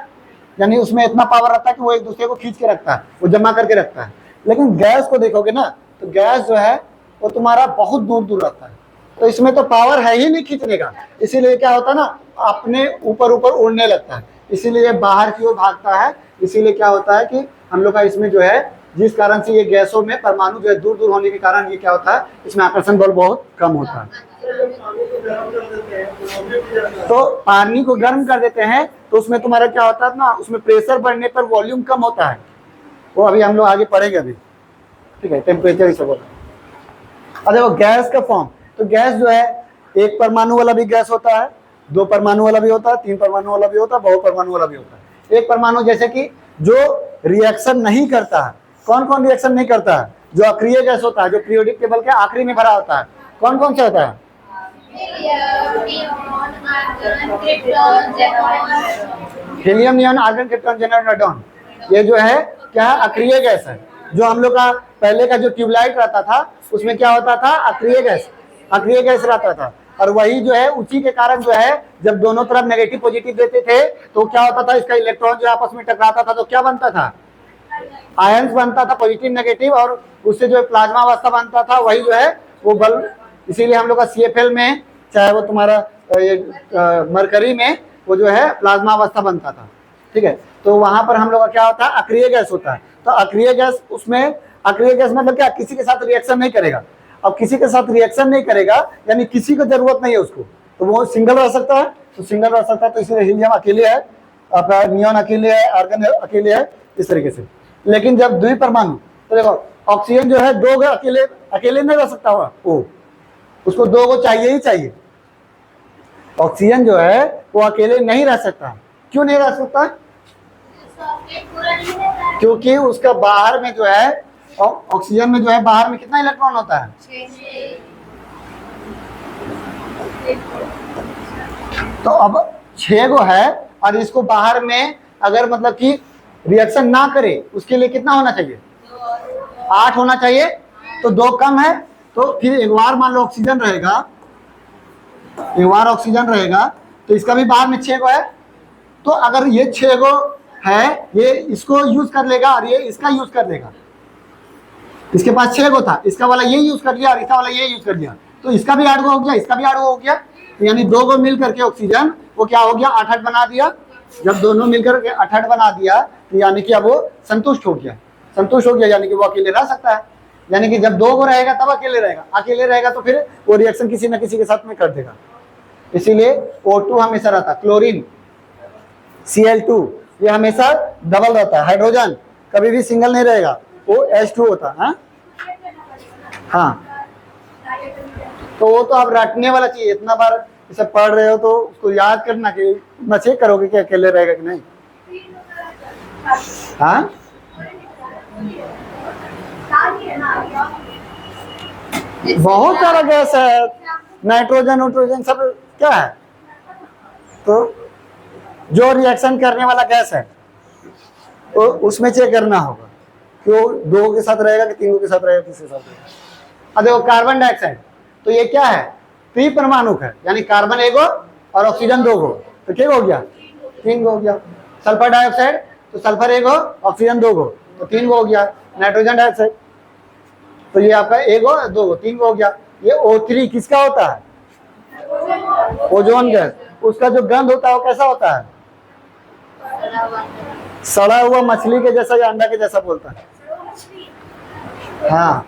यानी उसमें इतना पावर रहता है कि वो एक दूसरे को खींच के रखता है, वो जमा करके रखता है। लेकिन गैस को देखोगे ना, तो गैस जो है वो तुम्हारा बहुत दूर दूर रहता है, तो इसमें तो पावर है ही नहीं खींचने का। इसीलिए क्या होता है ना, अपने ऊपर ऊपर उड़ने लगता है, इसीलिए बाहर की ओर भागता है। इसीलिए क्या होता है कि हम लोग का इसमें जो है, जिस कारण से ये गैसों में परमाणु जो है दूर दूर होने के कारण ये क्या होता है, इसमें आकर्षण बल बहुत कम होता है। तो पानी को गर्म कर देते हैं तो तो उसमें तुम्हारा क्या होता है ना, उसमें प्रेशर बढ़ने पर वॉल्यूम कम होता है। वो अभी हम लोग आगे पढ़ेंगे अभी, ठीक है, टेम्परेचर ही सब होता है। अच्छा वो गैस का फॉर्म, तो गैस जो है एक परमाणु वाला भी गैस होता है, दो परमाणु वाला भी होता है, तीन परमाणु वाला भी होता है, बहु परमाणु वाला भी होता है। एक परमाणु जैसे कि जो रिएक्शन नहीं करता है, कौन कौन रिएक्शन नहीं करता है? जो अक्रिय गैस होता है, जो पीरियोडिक टेबल के आखिरी में भरा होता है, कौन कौन सा होता है? Helium, neon, argon, krypton, xenon, radon. ये जो है क्या है? अक्रिय गैस है। जो हम लोग का पहले का जो ट्यूबलाइट रहता था उसमें क्या होता था? अक्रिय गैस रहता था। और वही जो है उसी के कारण जो है जब दोनों तरफ नेगेटिव पॉजिटिव देते थे तो क्या होता था? इसका इलेक्ट्रॉन जो आपस में टकराता था तो क्या बनता था? आयंस बनता था, पॉजिटिव नेगेटिव, और उससे जो प्लाज्मा अवस्था बनता था वही जो है वो बल्ब। इसीलिए हम लोग का CFL में, चाहे वो तुम्हारा मरकरी में, वो जो है प्लाज्मा अवस्था बनता था, ठीक है। तो वहां पर हम लोग का क्या होता है? अक्रिय गैस होता है। तो अक्रिय गैस, उसमें अक्रिय गैस मतलब क्या? किसी के साथ रिएक्शन नहीं करेगा। अब किसी के साथ रिएक्शन नहीं करेगा यानी किसी को जरूरत नहीं है उसको, तो वो सिंगल रह सकता है, तो सिंगल रह सकता है। तो इसलिए हीलियम अकेले है, आपका नियॉन अकेले है, आर्गन अकेले है, इस तरीके से। लेकिन जब द्विपरमाणु, तो देखो ऑक्सीजन जो है दो अकेले नहीं रह सकता हुआ, वो उसको दो को चाहिए ही चाहिए। ऑक्सीजन जो है वो अकेले नहीं रह सकता। क्यों नहीं रह सकता? क्योंकि उसका बाहर में जो है ऑक्सीजन में जो है बाहर में कितना इलेक्ट्रॉन होता है? तो अब 6 गो है, और इसको बाहर में अगर मतलब कि रिएक्शन ना करे उसके लिए कितना होना चाहिए? 8 होना चाहिए। तो 2 कम है, तो फिर एक बार मान लो ऑक्सीजन रहेगा, एक बार ऑक्सीजन रहेगा तो इसका भी बाहर में 6 गो है। तो अगर ये 6 गो है, ये इसको यूज कर लेगा और ये इसका यूज कर लेगा। इसके पास 6 गो था, इसका वाला ये यूज कर लिया और इसका वाला ये यूज कर लिया, तो इसका भी 8 गो हो गया, इसका भी 8 गो हो गया। तो यानी 2 गो मिल करके ऑक्सीजन वो क्या हो गया? 8 बना दिया। जब दोनों मिलकर के 8 बना दिया तो यानी कि अब वो संतुष्ट हो गया, यानी कि वो अकेले रह सकता है। यानी कि जब 2 गो रहेगा तब अकेले रहेगा तो फिर वो रिएक्शन किसी न किसी के साथ में कर देगा। इसीलिए O2 हमेशा रहता है। क्लोरीन Cl2 ये हमेशा डबल रहता है। हाइड्रोजन कभी भी सिंगल नहीं रहेगा, वो H2 होता है। हाँ, तो वो तो आप रटने वाला चाहिए। इतना बार इसे पढ़ रहे हो तो उसको याद करना कि इतना चेक करोगे कि अकेले रहेगा कि नहीं। हाँ, बहुत सारा गैस है, नाइट्रोजन सब क्या है। तो जो रिएक्शन करने वाला गैस है तो उसमें चेक करना होगा कि वो 2 के साथ रहेगा कि 3 के साथ रहेगा, किसके साथ रहेगा। अब देखो कार्बन डाइऑक्साइड, तो ये क्या है? त्रिपरमाणुक है, यानी कार्बन 1 गो और ऑक्सीजन 2 गो, तो क्या हो गया? 3 गो हो गया। सल्फर डाइऑक्साइड, तो सल्फर 1 गो, ऑक्सीजन 2 गो, तो 3 गो हो गया। नाइट्रोजन डाइऑक्साइड, तो ये आपका 1 गो 2 गो 3 गो हो गया। ये O3 किसका होता है? Ozone gas. उसका जो गंध होता है वो कैसा होता है? सड़ा हुआ मछली के जैसा या अंडा के जैसा बोलता है। हाँ,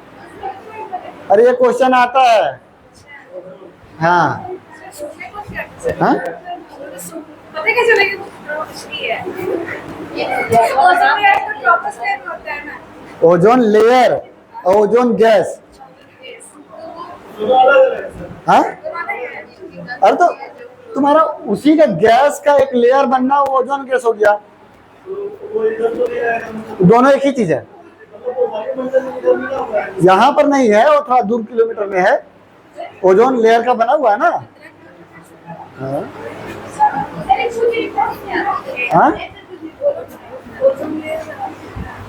अरे ये क्वेश्चन आता है। हाँ, हाँ? Ozone layer, ozone gas. हाँ, अरे तो तुम्हारा उसी का गैस का एक लेयर बनना वो ओजोन गैस हो गया। दोनों एक ही चीज है। यहाँ पर नहीं है, वो थोड़ा दूर किलोमीटर में है। ओजोन लेयर का बना हुआ है ना। हाँ? हाँ?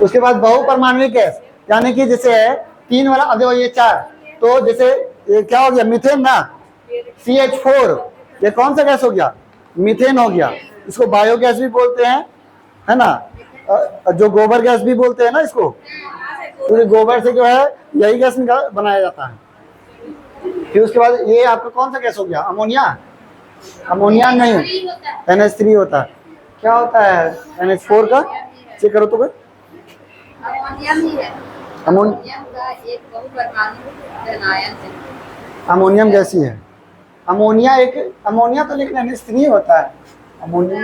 उसके बाद बहुपरमाणुक गैस, यानी कि जैसे है 3 वाला, अब देखो ये 4, तो जैसे ये क्या हो गया? मीथेन ना, CH4, ये कौन सा गैस हो गया? मीथेन हो गया। इसको बायोगैस भी बोलते हैं, है ना। जो गोबर गैस भी बोलते हैं ना इसको, क्योंकि गोबर से जो है यही गैस बनाया जाता है। फिर उसके बाद ये आपका कौन सा गैस हो गया? अमोनिया। अमोनिया नहीं, NH3 होता है। क्या होता है NH4 का? चेक करो तो भाई। अमोनियम गैस ही है। अमोनिया तो लेकिन NH3 होता है। अमोनिया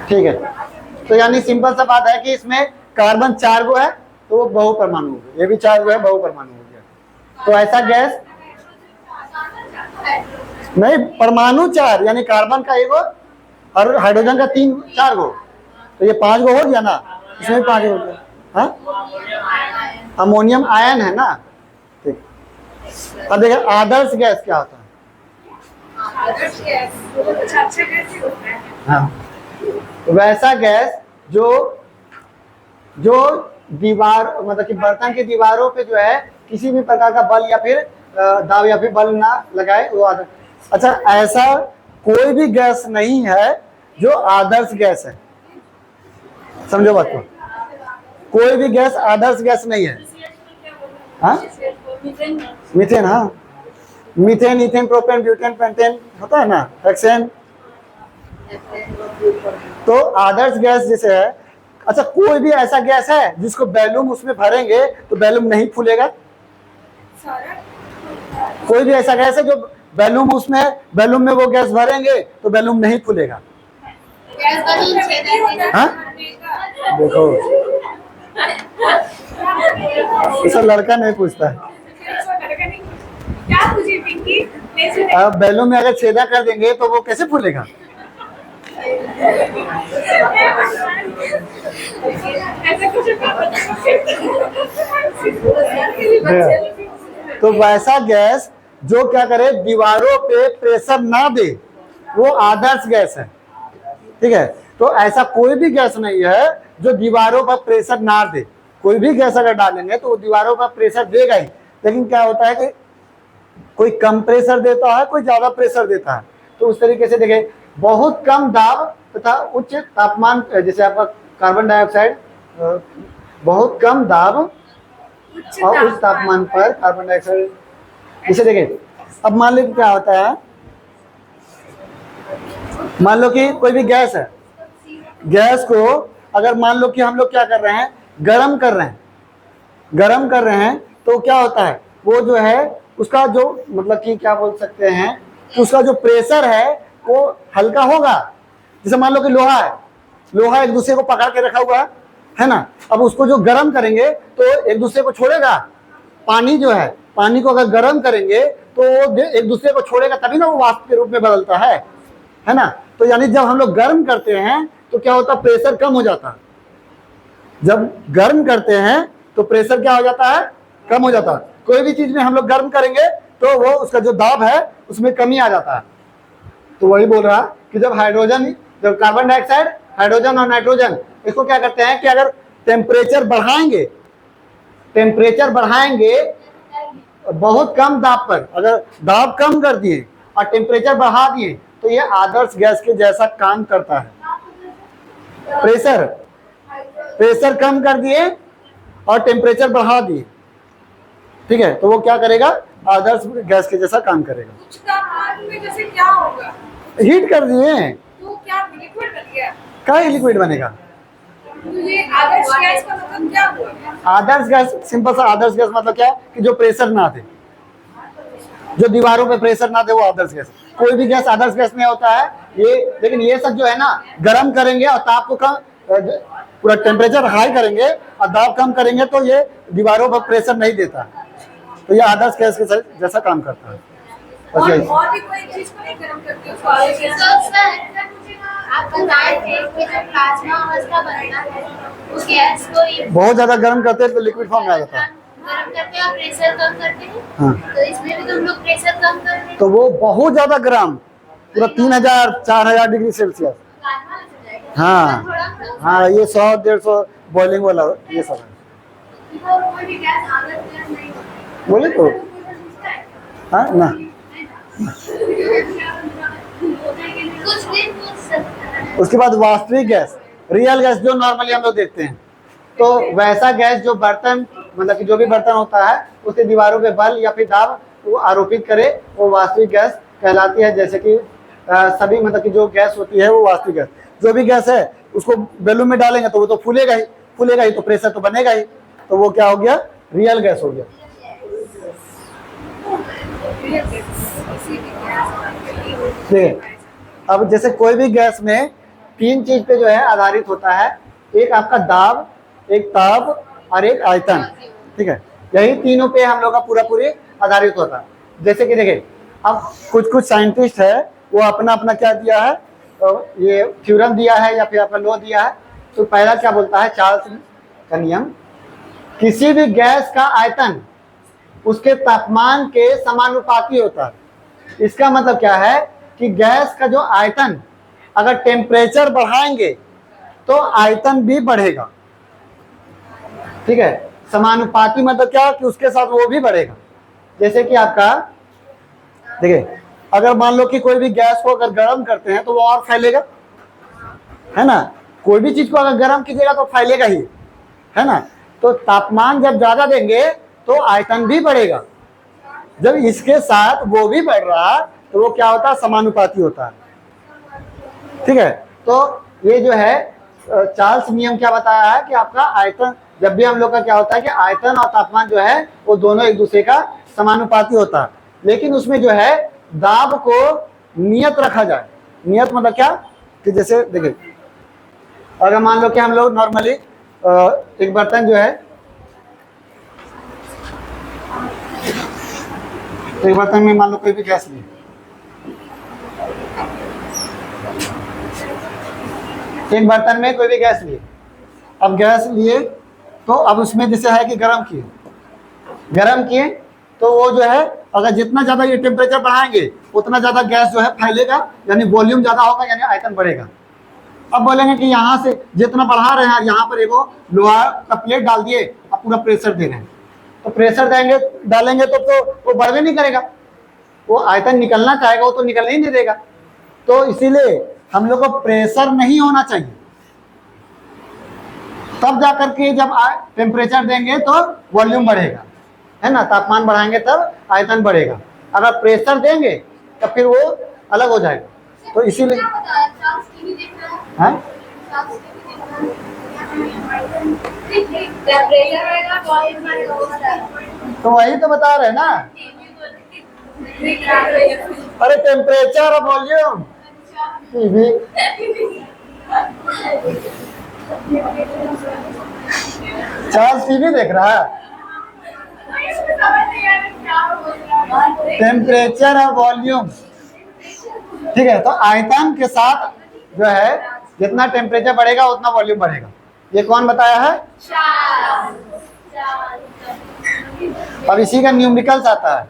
ठीक है, तो यानी सिंपल सा बात है कि इसमें कार्बन 4 गो है तो वो बहुपरमाणु हो गया, ये भी 4 गो है, बहुपरमाणु हो गया। तो ऐसा गैस नहीं, परमाणु 4 यानी कार्बन का 1 गो और हाइड्रोजन का 4 गो, तो ये 5 गो हो गया ना, इसमें 5 गो हो गया। हाँ, अमोनियम आयन है ना। ठीक, अब देखिए आदर्श गैस क्या होता है। हाँ, वैसा गैस जो दीवार मतलब कि बर्तन की दीवारों पे जो है किसी भी प्रकार का बल या फिर दाब या फिर बल ना लगाए, वो आदर्श। अच्छा, ऐसा कोई भी गैस नहीं है जो आदर्श गैस है, समझो बात को, कोई भी गैस आदर्श गैस नहीं है। हाँ, मीथेन, हाँ, methane, ethane, propane, butane, pentane होता है ना, हेक्सेन। तो आदर्श गैस जैसे है। अच्छा, कोई भी ऐसा गैस है जिसको बैलून उसमें भरेंगे तो बैलून नहीं फूलेगा? कोई भी ऐसा गैस है जो बैलून में वो गैस भरेंगे तो बैलून नहीं फूलेगा? हाँ, देखो ऐसा लड़का नहीं पूछता है। अब बैलून में अगर छेदा कर देंगे तो वो कैसे फूलेगा? तो वैसा गैस जो क्या करे, दीवारों पे प्रेशर ना दे, वो आदर्श गैस है। ठीक है, तो ऐसा कोई भी गैस नहीं है जो दीवारों पर प्रेशर ना दे। कोई भी गैस अगर डालेंगे तो वो दीवारों पर प्रेशर देगा ही, लेकिन क्या होता है कि कोई कम प्रेशर देता है, कोई ज्यादा प्रेशर देता है। तो उस तरीके से देखें, बहुत कम दाब तथा उच्च तापमान, जैसे आपका कार्बन डाइऑक्साइड, बहुत कम दाब और उच्च तापमान पर कार्बन डाइऑक्साइड। जैसे देखें, अब मान लो क्या होता है, मान लो कि कोई भी गैस है, गैस को अगर मान लो कि हम लोग क्या कर रहे हैं, गरम कर रहे हैं, तो क्या होता है, वो जो है उसका जो मतलब कि क्या बोल सकते हैं कि उसका जो प्रेशर है वो हल्का होगा। जैसे मान लो कि लोहा एक दूसरे को पकड़ के रखा हुआ है ना, अब उसको जो गर्म करेंगे तो एक दूसरे को छोड़ेगा। पानी जो है, पानी को अगर गर्म करेंगे तो वो एक दूसरे को छोड़ेगा, तभी ना वो वाष्प के रूप में बदलता है ना। तो यानी जब हम लोग गर्म करते हैं तो क्या होता है, प्रेशर कम हो जाता है। जब गर्म करते हैं तो प्रेशर क्या हो जाता है, कम हो जाता है। कोई भी चीज में हम लोग गर्म करेंगे तो वो उसका जो दाब है उसमें कमी आ जाता है। तो वही बोल रहा कि जब कार्बन डाइऑक्साइड, हाइड्रोजन और नाइट्रोजन, इसको क्या करते हैं कि अगर टेम्परेचर बढ़ाएंगे बहुत कम दाब पर, अगर दाब कम कर दिए और टेम्परेचर बढ़ा दिए तो ये आदर्श गैस के जैसा काम करता है। प्रेशर कम कर दिए और टेम्परेचर बढ़ा दिए, ठीक है, तो वो क्या करेगा, आदर्श गैस के जैसा काम करेगा। उच्च तापमान में जैसे क्या होगा, हीट कर दिए तो क्या लिक्विड बन गया? क्या लिक्विड बनेगा? तो ये आदर्श गैस का मतलब क्या हुआ? आदर्श गैस, सिंपल सा आदर्श गैस मतलब क्या है कि जो प्रेशर ना दे, जो दीवारों पे प्रेशर ना दे, वो आदर्श गैस। कोई भी गैस आदर्श गैस नहीं होता है ये, लेकिन ये सब जो है ना, गर्म करेंगे और ताप को कम, पूरा टेम्परेचर हाई करेंगे और दाब कम करेंगे तो ये दीवारों पर प्रेशर नहीं देता, तो ये आदर्श गैस के जैसा काम करता है। और भी कोई चीज को नहीं गर्म करते हो? आप बताए थे कि जब प्लाज्मा अवस्था बनता है वो गैस को बहुत ज्यादा गर्म करते हैं तो लिक्विड फॉर्म में आ जाता है। गर्म करते हैं और प्रेशर कम करते हैं। हाँ, तो इसमें भी तो हम लोग प्रेशर कम कर रहे हैं, तो वो बहुत ज्यादा गर्म, पूरा 3000-4000 डिग्री सेल्सियस। प्लाज्मा हो जाएगा। हाँ हाँ, ये 100-150 बॉइलिंग वाला ये सब है। कोई भी गैस आदर्श गैस नहीं होती। बोले तो हाँ ना, कुछ दिन कुछ सकता है। उसके बाद वास्तविक गैस, रियल गैस जो नॉर्मली हम लोग देखते हैं, तो वैसा गैस जो बर्तन मतलब कि जो भी बर्तन होता है उसके दीवारों पे बल या फिर दाब वो आरोपित करे, वो वास्तविक गैस कहलाती है। जैसे कि सभी मतलब कि जो गैस होती है वो वास्तविक गैस, जो भी गैस है उसको बैलून में डालेंगे तो वो तो फूलेगा ही, तो प्रेशर तो बनेगा ही, तो वो क्या हो गया, रियल गैस हो गया। अब जैसे कोई भी गैस में 3 चीज पे जो है आधारित होता है, एक आपका दाब, एक ताप और एक आयतन, ठीक है। यही तीनों पे हम लोग का पूरी आधारित होता है। जैसे कि देखिए, अब कुछ साइंटिस्ट है वो अपना अपना क्या दिया है, तो ये थ्योरम दिया है या फिर आपका लॉ दिया है। तो पहला क्या बोलता है, चार्ल्स का नियम, किसी भी गैस का आयतन उसके तापमान के समानुपाती होता है। इसका मतलब क्या है कि गैस का जो आयतन, अगर टेम्परेचर बढ़ाएंगे तो आयतन भी बढ़ेगा, ठीक है। समानुपाती मतलब क्या, कि उसके साथ वो भी बढ़ेगा। जैसे कि आपका देखिए, अगर मान लो कि कोई भी गैस को अगर गर्म करते हैं तो वो और फैलेगा, है ना। कोई भी चीज को अगर गर्म कीजिएगा तो फैलेगा ही, है ना। तो तापमान जब ज्यादा देंगे तो आयतन भी बढ़ेगा। जब इसके साथ वो भी बढ़ रहा तो वो क्या होता है, समानुपाती होता है, ठीक है। तो ये जो है चार्ल्स नियम क्या बताया है कि आपका आयतन, जब भी हम लोग का क्या होता है कि आयतन और तापमान जो है वो दोनों एक दूसरे का समानुपाती होता है। लेकिन उसमें जो है दाब को नियत रखा जाए। नियत मतलब क्या, कि जैसे देखिए, अगर मान लो कि हम लोग नॉर्मली एक बर्तन जो है, एक बर्तन में मान लो कोई भी गैस लिए, एक बर्तन में कोई भी गैस लिए, अब गैस लिए तो अब उसमें जैसे है कि गरम किए तो वो जो है अगर जितना ज़्यादा ये टेम्परेचर बढ़ाएंगे उतना ज़्यादा गैस जो है फैलेगा, यानी वॉल्यूम ज़्यादा होगा, यानी आयतन बढ़ेगा। अब बोलेंगे कि यहाँ से जितना बढ़ा रहे हैं, यहाँ पर एगो लोहा का प्लेट डाल दिए, अब पूरा प्रेशर दे रहे हैं, तो प्रेशर डालेंगे तो वो बढ़वे नहीं करेगा, वो आयतन निकलना चाहेगा वो तो निकलने ही नहीं देगा। तो इसीलिए हम लोग को प्रेशर नहीं होना चाहिए, तब जाकर के जब टेम्परेचर देंगे तो वॉल्यूम बढ़ेगा, है ना। तापमान बढ़ाएंगे तब आयतन बढ़ेगा। अगर प्रेशर देंगे तब फिर वो अलग हो जाएगा। तो इसीलिए है, तो वही तो बता रहे हैं ना, अरे टेम्परेचर और वॉल्यूम टीवी। चार्ल्स टीवी देख रहा है। टेम्परेचर और वॉल्यूम, ठीक है। तो आयतन के साथ जो है जितना टेम्परेचर बढ़ेगा उतना वॉल्यूम बढ़ेगा। ये कौन बताया है, अब इसी का न्यूमेरिकल्स आता है?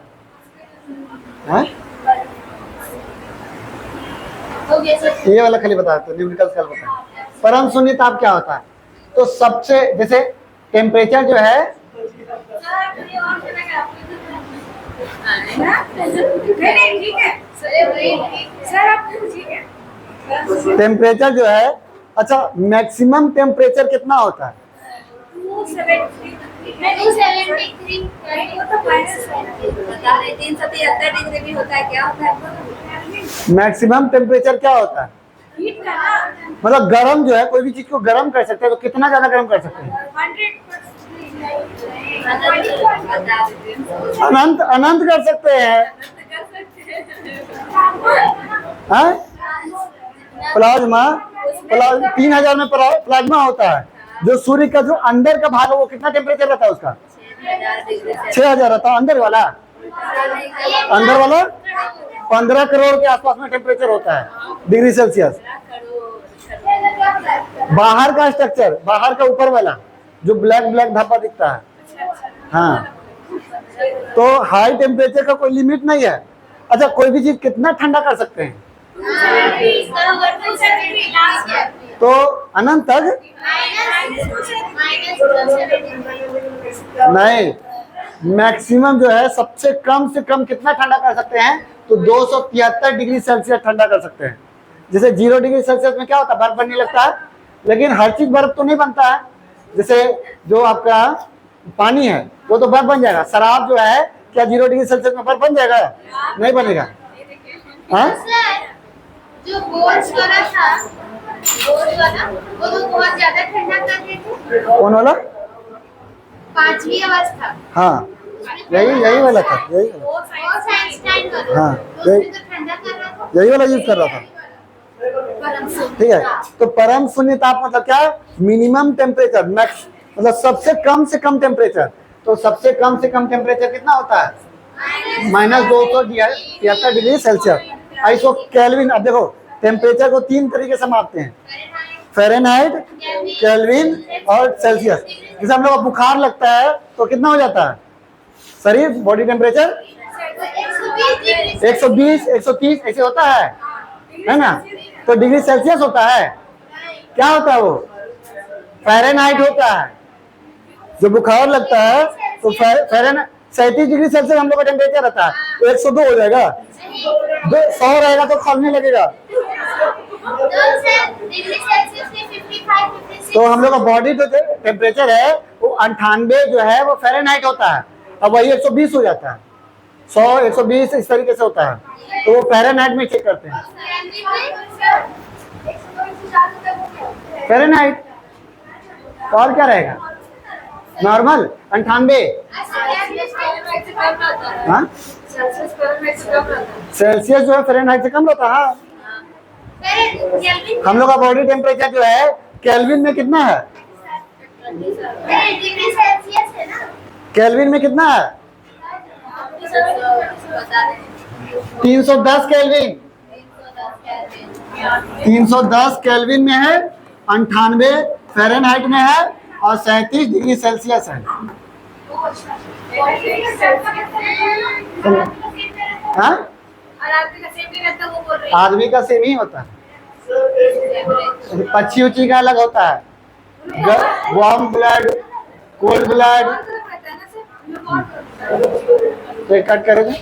ये वाला खाली बता दो, न्यूमेरिकल्स क्या बताया। परम शून्य ताप क्या होता है, तो सबसे जैसे टेम्परेचर जो है, टेम्परेचर जो है, अच्छा मैक्सिमम टेम्परेचर कितना होता है, 373 डिग्री भी होता है, क्या होता है? मैक्सिमम टेम्परेचर क्या होता है, मतलब गर्म जो है, कोई भी चीज को गर्म कर सकते हैं, तो कितना ज्यादा गर्म कर सकते हैं, अनंत अनंत कर सकते हैं। प्लाज्मा 3000 में प्लाज्मा होता है। जो सूर्य का जो अंदर का भाग है वो कितना टेम्परेचर रहता है उसका, 6000 रहता है। अंदर वाला 15 करोड़ के आसपास में टेम्परेचर होता है, डिग्री सेल्सियस। बाहर का स्ट्रक्चर, बाहर का ऊपर वाला जो ब्लैक धब्बा दिखता है, हाँ। तो हाई टेम्परेचर का कोई लिमिट नहीं है। अच्छा, कोई भी चीज कितना ठंडा कर सकते हैं, तो अनंत तक नहीं, मैक्सिमम जो है सबसे कम से कम कितना ठंडा कर सकते हैं, तो 273 डिग्री सेल्सियस ठंडा कर सकते हैं। जैसे 0 डिग्री सेल्सियस में क्या होता है, बर्फ बनने लगता है, लेकिन हर चीज बर्फ तो नहीं बनता है। जैसे जो आपका पानी है वो तो बर्फ बन जाएगा, शराब जो है क्या 0 डिग्री सेल्सियस में बर्फ बन जाएगा, नहीं बनेगा। हाँ, जो बोर्ड्स वाला था, वो तो बहुत ज्यादा ठंडा कर रहे थे। कौन वाला, 5वीं अवस्था, हाँ यही वाला था, यही वाला, वो आइंस्टाइन वाला, हाँ तो उसमें तो ठंडा कर रहा था, यही वाला यूज कर रहा था। ठीक है। तो परम शून्य ताप मतलब क्या, मिनिमम टेम्परेचर, मैक्स मतलब सबसे कम से कम टेम्परेचर। तो सबसे कम से कम टेम्परेचर कितना होता है, -273 डिग्री सेल्सियस। इसको केल्विन, अब देखो टेम्परेचर को 3 तरीके से मापते हैं, फ़ारेनहाइट, केल्विन और सेल्सियस। जैसे हम लोग को बुखार लगता है तो कितना हो जाता है शरीर, बॉडी टेम्परेचर 120 130 ऐसे होता है ना। तो डिग्री सेल्सियस होता है, क्या होता है वो, फ़ारेनहाइट होता है। जो बुखार लगता है तो फ़ारेनहाइट 37 डिग्री सेल्सियस हम लोग का टेम्परेचर रहता है, तो 102 हो जाएगा, 100 रहेगा तो खोलने लगेगा। तो हम लोग का बॉडी जो टेम्परेचर है वो 98 जो है वो फ़ारेनहाइट होता है, अब वही 120 हो जाता है, 100 120 इस तरीके से होता है। तो वो फ़ारेनहाइट में चेक करते हैं, फ़ारेनहाइट। और क्या रहेगा, नॉर्मल 98। हाँ, सेल्सियस जो है फ़ारेनहाइट से कम रहता है। हम लोग का बॉडी टेम्परेचर जो है केल्विन में कितना है, केल्विन में कितना है, 310 केल्विन, 310 केल्विन में है, 98 फ़ारेनहाइट में है और 37 डिग्री सेल्सियस है। हाँ, आदमी का सेम ही होता है, पक्षी उच्ची का अलग होता है, वार्म ब्लड, कोल्ड ब्लड। तो कट करोगे।